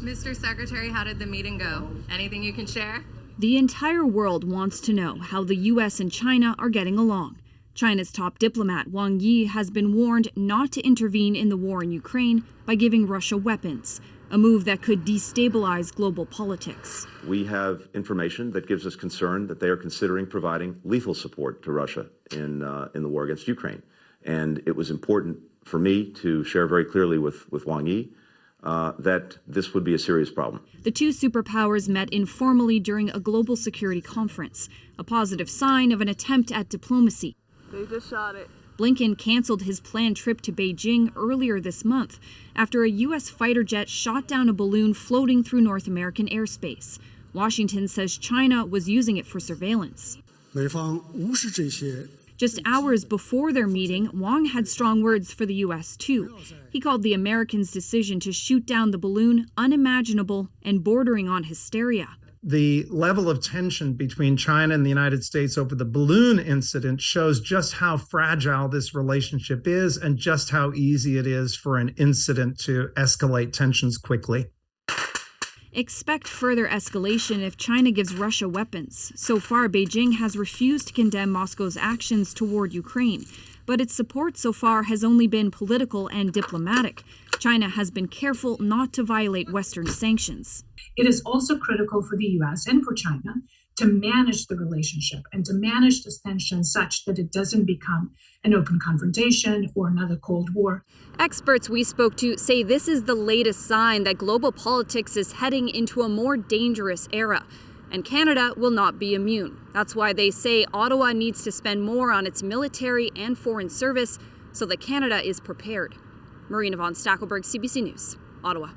Mr. Secretary, how did the meeting go? Anything you can share? The entire world wants to know how the U.S. and China are getting along. China's top diplomat Wang Yi has been warned not to intervene in the war in Ukraine by giving Russia weapons, a move that could destabilize global politics. We have information that gives us concern that they are considering providing lethal support to Russia in the war against Ukraine. And it was important for me to share very clearly with Wang Yi that this would be a serious problem. The two superpowers met informally during a global security conference, a positive sign of an attempt at diplomacy. They just shot it. Blinken canceled his planned trip to Beijing earlier this month after a U.S. fighter jet shot down a balloon floating through North American airspace. Washington says China was using it for surveillance. Just hours before their meeting, Wang had strong words for the U.S. too. He called the Americans' decision to shoot down the balloon unimaginable and bordering on hysteria. The level of tension between China and the United States over the balloon incident shows just how fragile this relationship is and just how easy it is for an incident to escalate tensions quickly. Expect further escalation if China gives Russia weapons. So far, Beijing has refused to condemn Moscow's actions toward Ukraine, but its support so far has only been political and diplomatic. China has been careful not to violate Western sanctions. It is also critical for the U.S. and for China to manage the relationship and to manage this tension such that it doesn't become an open confrontation or another Cold War. Experts we spoke to say this is the latest sign that global politics is heading into a more dangerous era. And Canada will not be immune. That's why they say Ottawa needs to spend more on its military and foreign service so that Canada is prepared. Marina von Stackelberg, CBC News, Ottawa.